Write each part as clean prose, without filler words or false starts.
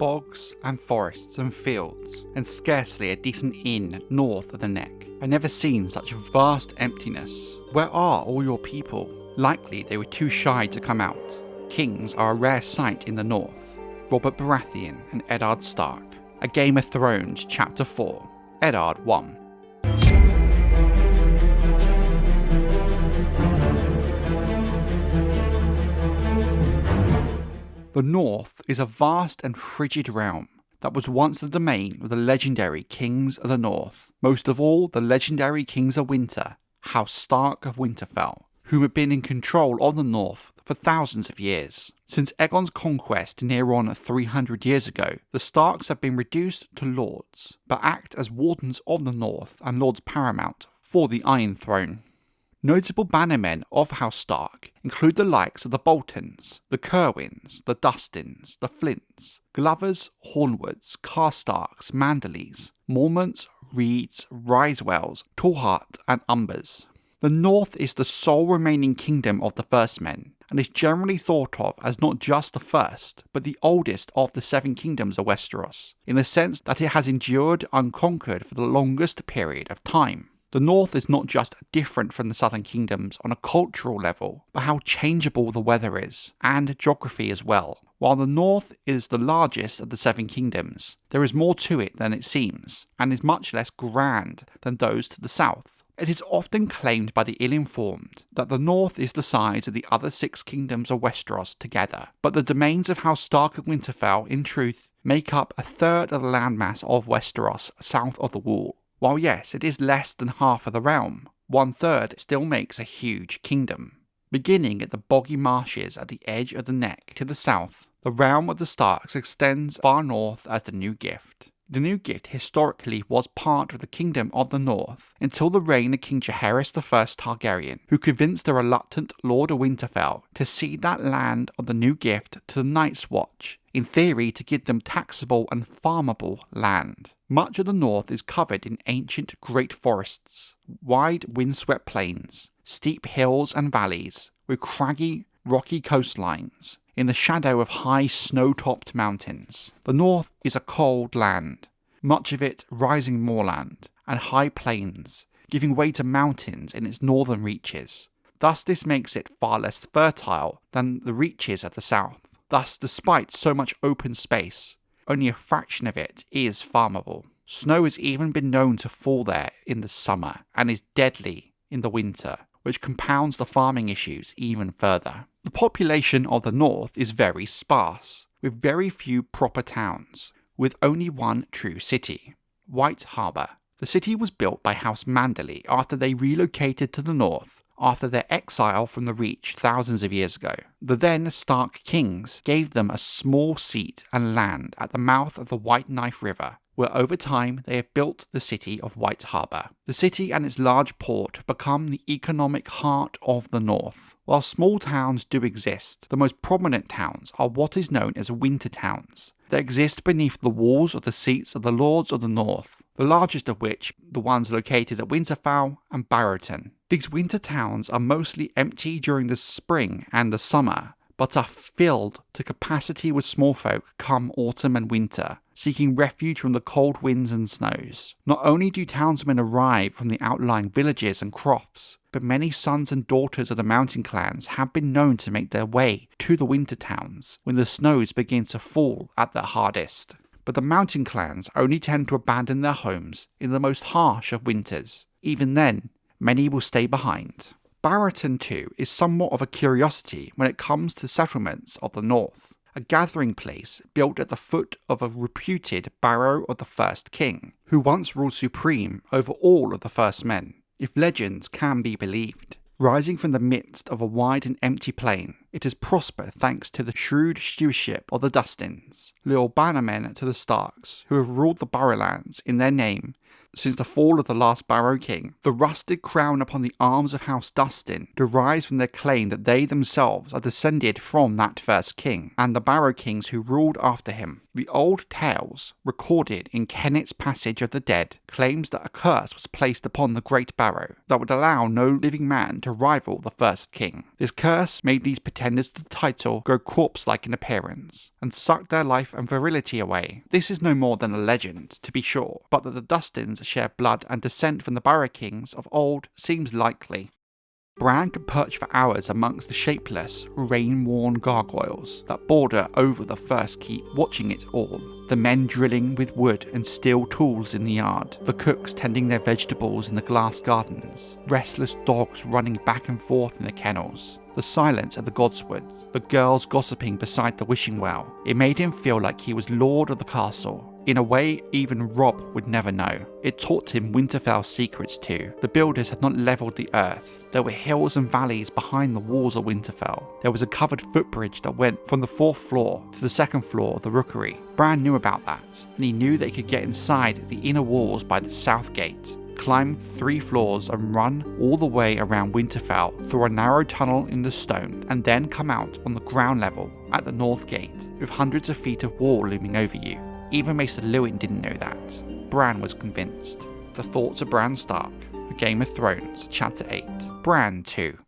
bogs and forests and fields, and scarcely a decent inn north of the neck. I've never seen such vast emptiness. Where are all your people? Likely they were too shy to come out. Kings are a rare sight in the north. Robert Baratheon and Eddard Stark. A Game of Thrones Chapter 4, Eddard 1. The North is a vast and frigid realm that was once the domain of the legendary Kings of the North, most of all the legendary Kings of Winter, House Stark of Winterfell, whom had been in control of the North for thousands of years. Since Aegon's conquest near on 300 years ago, the Starks have been reduced to lords, but act as wardens of the North and lords paramount for the Iron Throne. Notable bannermen of House Stark include the likes of the Boltons, the Kerwins, the Dustins, the Flints, Glovers, Hornwoods, Karstarks, Manderlys, Mormonts, Reeds, Risewells, Tallhart and Umbers. The North is the sole remaining kingdom of the First Men, and is generally thought of as not just the first, but the oldest of the seven kingdoms of Westeros, in the sense that it has endured unconquered for the longest period of time. The North is not just different from the Southern Kingdoms on a cultural level, but how changeable the weather is, and geography as well. While the North is the largest of the Seven Kingdoms, there is more to it than it seems, and is much less grand than those to the south. It is often claimed by the ill-informed that the North is the size of the other 6 kingdoms of Westeros together, but the domains of House Stark and Winterfell, in truth, make up a third of the landmass of Westeros south of the Wall. While yes, it is less than half of the realm, 1/3 still makes a huge kingdom. Beginning at the boggy marshes at the edge of the neck to the south, the realm of the Starks extends far north as the New Gift. The New Gift historically was part of the Kingdom of the North until the reign of King Jaehaerys I Targaryen, who convinced the reluctant Lord of Winterfell to cede that land of the New Gift to the Night's Watch, in theory to give them taxable and farmable land. Much of the north is covered in ancient great forests, wide windswept plains, steep hills and valleys, with craggy, rocky coastlines, in the shadow of high snow-topped mountains. The north is a cold land, much of it rising moorland, and high plains, giving way to mountains in its northern reaches. Thus this makes it far less fertile than the reaches of the south. Thus, despite so much open space, only a fraction of it is farmable. Snow has even been known to fall there in the summer, and is deadly in the winter, which compounds the farming issues even further. The population of the north is very sparse, with very few proper towns, with only one true city, White Harbour. The city was built by House Manderly after they relocated to the north after their exile from the Reach thousands of years ago. The then Stark kings gave them a small seat and land at the mouth of the White Knife River, where over time they have built the city of White Harbour. The city and its large port have become the economic heart of the north. While small towns do exist, the most prominent towns are what is known as winter towns. They exist beneath the walls of the seats of the Lords of the North, the largest of which the ones located at Winterfell and Barrowton. These winter towns are mostly empty during the spring and the summer, but are filled to capacity with small folk come autumn and winter, seeking refuge from the cold winds and snows. Not only do townsmen arrive from the outlying villages and crofts, but many sons and daughters of the mountain clans have been known to make their way to the winter towns when the snows begin to fall at their hardest. But the mountain clans only tend to abandon their homes in the most harsh of winters. Even then, many will stay behind. Barrowton too is somewhat of a curiosity when it comes to settlements of the north, a gathering place built at the foot of a reputed Barrow of the First King, who once ruled supreme over all of the First Men, if legends can be believed. Rising from the midst of a wide and empty plain, it has prospered thanks to the shrewd stewardship of the Dustins, loyal bannermen to the Starks, who have ruled the Barrowlands in their name since the fall of the last Barrow King. The rusted crown upon the arms of House Dustin derives from their claim that they themselves are descended from that first king, and the Barrow Kings who ruled after him. The old tales, recorded in Kennet's Passage of the Dead, claims that a curse was placed upon the Great Barrow that would allow no living man to rival the first king. This curse made these pretenders to the title grow corpse-like in appearance, and sucked their life and virility away. This is no more than a legend, to be sure, but that the Dustins share blood and descent from the Barrow Kings of old seems likely. Bran could perch for hours amongst the shapeless, rain-worn gargoyles that border over the first keep, watching it all. The men drilling with wood and steel tools in the yard, the cooks tending their vegetables in the glass gardens, restless dogs running back and forth in the kennels, the silence at the godswood, the girls gossiping beside the wishing well. It made him feel like he was lord of the castle, in a way even Robb would never know. It taught him Winterfell's secrets too. The builders had not levelled the earth. There were hills and valleys behind the walls of Winterfell. There was a covered footbridge that went from the 4th floor to the 2nd floor of the rookery. Bran knew about that, and he knew that he could get inside the inner walls by the south gate, climb 3 floors and run all the way around Winterfell through a narrow tunnel in the stone, and then come out on the ground level at the north gate with hundreds of feet of wall looming over you. Even Maester Lewin didn't know that. Bran was convinced. The Thoughts of Bran Stark, A Game of Thrones, Chapter 8. Bran 2.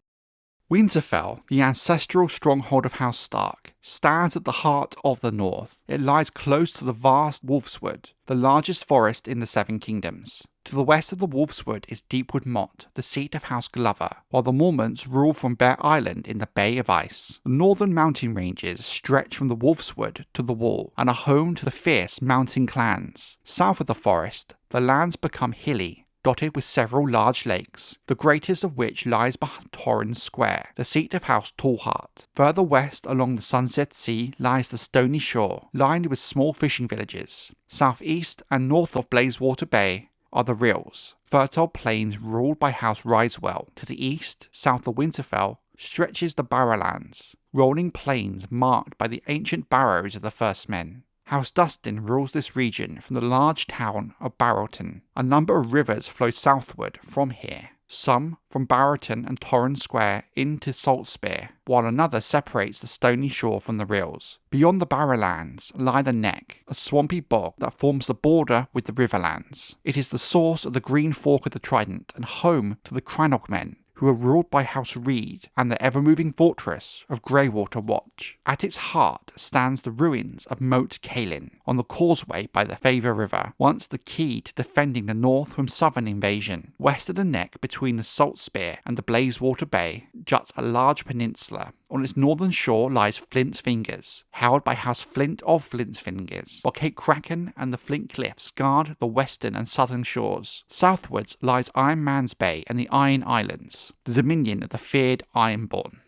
Winterfell, the ancestral stronghold of House Stark, stands at the heart of the north. It lies close to the vast Wolfswood, the largest forest in the Seven Kingdoms. To the west of the Wolfswood is Deepwood Motte, the seat of House Glover, while the Mormonts rule from Bear Island in the Bay of Ice. The northern mountain ranges stretch from the Wolfswood to the Wall and are home to the fierce mountain clans. South of the forest, the lands become hilly, dotted with several large lakes, the greatest of which lies behind Torrhen's Square, the seat of House Tallheart. Further west along the Sunset Sea lies the stony shore, lined with small fishing villages. Southeast and north of Blazewater Bay are the Rills, fertile plains ruled by House Risewell. To the east, south of Winterfell, stretches the Barrowlands, rolling plains marked by the ancient barrows of the first men. House Dustin rules this region from the large town of Barrowton. A number of rivers flow southward from here, some from Barrowton and Torrhen Square into Saltspear, while another separates the stony shore from the Rills. Beyond the Barrowlands lie the Neck, a swampy bog that forms the border with the Riverlands. It is the source of the Green Fork of the Trident and home to the crannogmen, who are ruled by House Reed and the ever-moving fortress of Greywater Watch. At its heart stands the ruins of Moat Cailin, on the causeway by the Favour River, once the key to defending the north from southern invasion. West of the Neck, between the Saltspear and the Blazewater Bay, juts a large peninsula. On its northern shore lies Flint's Fingers, held by House Flint of Flint's Fingers, while Cape Kraken and the Flint Cliffs guard the western and southern shores. Southwards lies Iron Man's Bay and the Iron Islands, the dominion of the feared Ironborn.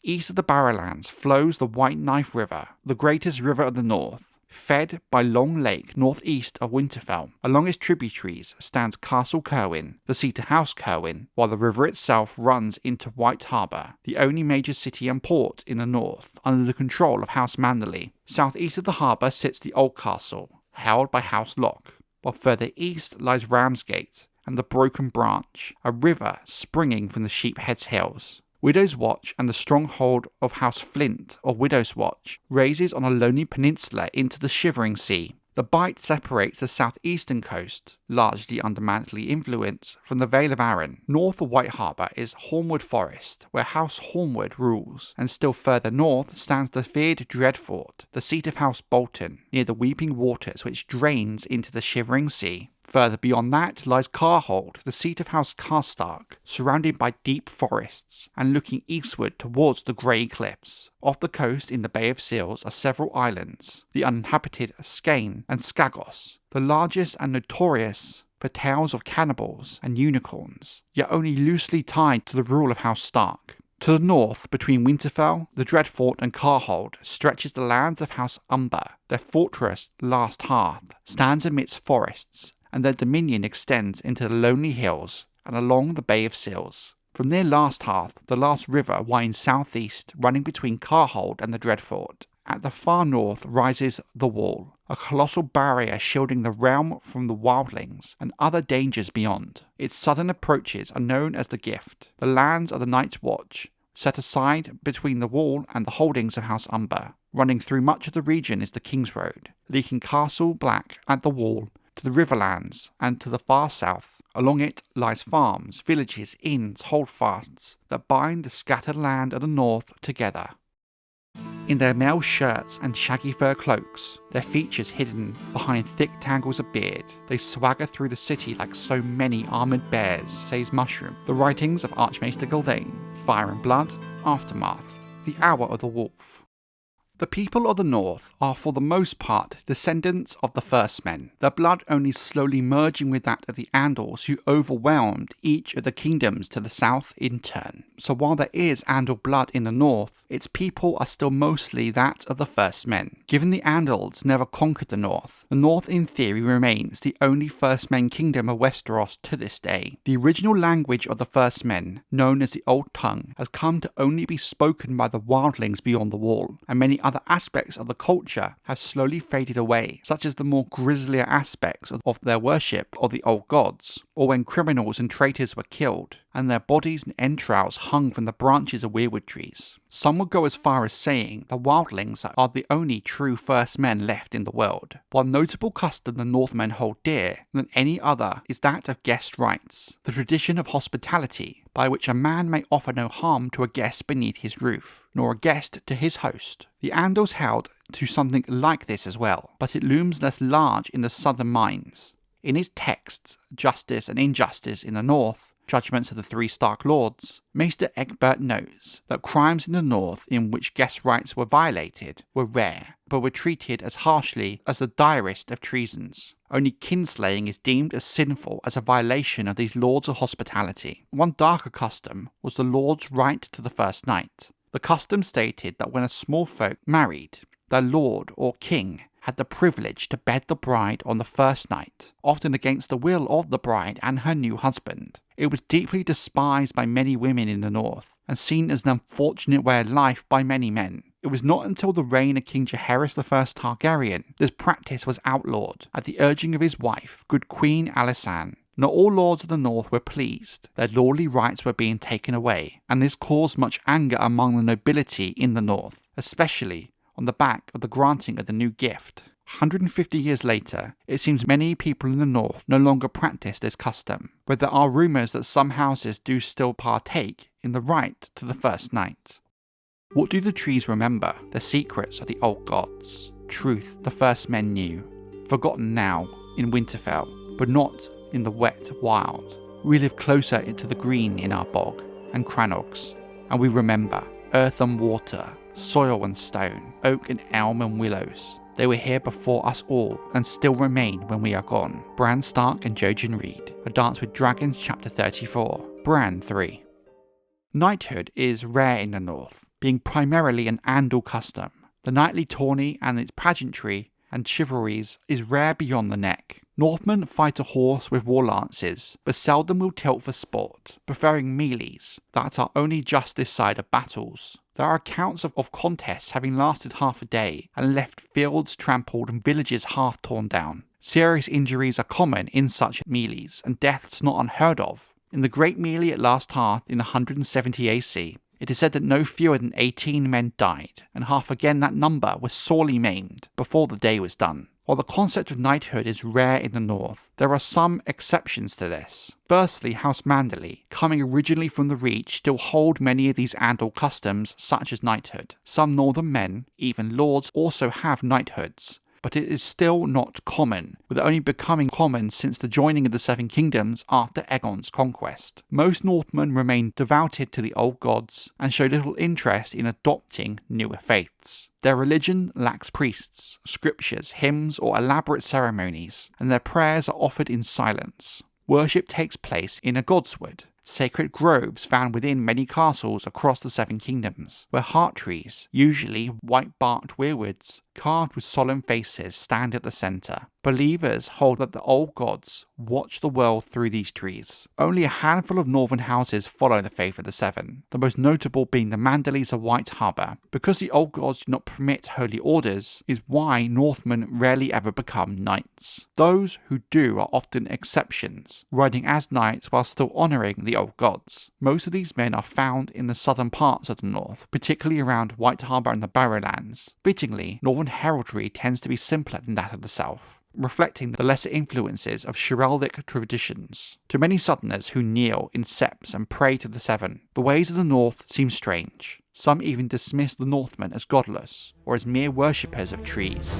East of the Barrowlands flows the White Knife River, the greatest river of the north, fed by Long Lake northeast of Winterfell. Along its tributaries stands Castle Cerwyn, the seat of House Cerwyn, while the river itself runs into White Harbour, the only major city and port in the north, under the control of House Manderly. Southeast of the harbour sits the Old Castle, held by House Locke, while further east lies Ramsgate and the Broken Branch, a river springing from the Sheephead's Hills. Widow's Watch and the stronghold of House Flint of Widow's Watch raises on a lonely peninsula into the Shivering Sea. The bight separates the southeastern coast, largely under Manderly influence, from the Vale of Arryn. North of White Harbour is Hornwood Forest, where House Hornwood rules, and still further north stands the feared Dreadfort, the seat of House Bolton, near the Weeping Waters which drains into the Shivering Sea. Further beyond that lies Carhold, the seat of House Karstark, surrounded by deep forests and looking eastward towards the Grey Cliffs. Off the coast in the Bay of Seals are several islands, the uninhabited Skane and Skagos, the largest and notorious for tales of cannibals and unicorns, yet only loosely tied to the rule of House Stark. To the north, between Winterfell, the Dreadfort and Carhold, stretches the lands of House Umber. Their fortress, Last Hearth, stands amidst forests, and their dominion extends into the lonely hills and along the Bay of Seals. From near Last Hearth, the last river winds southeast, running between Carhold and the Dreadfort. At the far north rises the Wall, a colossal barrier shielding the realm from the wildlings and other dangers beyond. Its southern approaches are known as the Gift, the lands of the Night's Watch, set aside between the wall and the holdings of House Umber. Running through much of the region is the King's Road, linking Castle Black at the wall to the Riverlands and to the far south. Along it lies farms, villages, inns, holdfasts that bind the scattered land of the north together. In their mail shirts and shaggy fur cloaks, their features hidden behind thick tangles of beard, they swagger through the city like so many armoured bears, says Mushroom. The writings of Archmaester Galdane, Fire and Blood, Aftermath, The Hour of the Wolf. The people of the North are for the most part descendants of the First Men, their blood only slowly merging with that of the Andals who overwhelmed each of the kingdoms to the south in turn. So while there is Andal blood in the North, its people are still mostly that of the First Men. Given the Andals never conquered the North in theory remains the only First Men kingdom of Westeros to this day. The original language of the First Men, known as the Old Tongue, has come to only be spoken by the wildlings beyond the Wall, and many other aspects of the culture have slowly faded away, such as the more grislier aspects of their worship of the old gods, or when criminals and traitors were killed, and their bodies and entrails hung from the branches of weirwood trees. Some would go as far as saying the wildlings are the only true First Men left in the world. One notable custom the Northmen hold dear than any other is that of guest rights, the tradition of hospitality, by which a man may offer no harm to a guest beneath his roof, nor a guest to his host. The Andals held to something like this as well, but it looms less large in the southern minds. In his texts, Justice and Injustice in the North, Judgments of the Three Stark Lords, Maester Egbert notes that crimes in the North in which guest rights were violated were rare, but were treated as harshly as the direst of treasons. Only kinslaying is deemed as sinful as a violation of these lords of hospitality. One darker custom was the lord's right to the first night. The custom stated that when a small folk married, their lord or king had the privilege to bed the bride on the first night, often against the will of the bride and her new husband. It was deeply despised by many women in the North, and seen as an unfortunate way of life by many men. It was not until the reign of King Jaehaerys I Targaryen this practice was outlawed, at the urging of his wife, good Queen Alysanne. Not all lords of the North were pleased. Their lordly rights were being taken away, and this caused much anger among the nobility in the North, especially on the back of the granting of the new gift. 150 years later, it seems many people in the North no longer practice this custom, but there are rumours that some houses do still partake in the right to the first night. What do the trees remember? The secrets of the old gods. Truth the First Men knew. Forgotten now in Winterfell, but not in the wet wild. We live closer into the green in our bog and crannogs, and we remember earth and water, soil and stone, oak and elm and willows. They were here before us all, and still remain when we are gone. Bran Stark and Jojen Reed, A Dance with Dragons Chapter 34. Bran 3. Knighthood is rare in the North, being primarily an Andal custom. The knightly tourney and its pageantry and chivalries is rare beyond the neck. Northmen fight a horse with war lances, but seldom will tilt for sport, preferring melees that are only just this side of battles. There are accounts of contests having lasted half a day and left fields trampled and villages half torn down. Serious injuries are common in such melees, and deaths not unheard of. In the Great Melee at Last Hearth in 170 AC, it is said that no fewer than 18 men died, and half again that number was sorely maimed before the day was done. While the concept of knighthood is rare in the North, there are some exceptions to this. Firstly, House Manderly, coming originally from the Reach, still hold many of these Andal customs, such as knighthood. Some northern men, even lords, also have knighthoods, but it is still not common, with it only becoming common since the joining of the Seven Kingdoms after Aegon's conquest. Most Northmen remain devoted to the old gods and show little interest in adopting newer faiths. Their religion lacks priests, scriptures, hymns, or elaborate ceremonies, and their prayers are offered in silence. Worship takes place in a godswood, sacred groves found within many castles across the Seven Kingdoms, where heart trees, usually white-barked weirwoods, carved with solemn faces, stand at the centre. Believers hold that the old gods watch the world through these trees. Only a handful of northern houses follow the faith of the Seven, the most notable being the Manderlys of White Harbour. Because the old gods do not permit holy orders, is why Northmen rarely ever become knights. Those who do are often exceptions, riding as knights while still honouring the old gods. Most of these men are found in the southern parts of the north, particularly around White Harbour and the Barrowlands. Fittingly, northern heraldry tends to be simpler than that of the south, reflecting the lesser influences of heraldic traditions. To many southerners who kneel in septs and pray to the Seven, the ways of the north seem strange. Some even dismiss the Northmen as godless, or as mere worshippers of trees.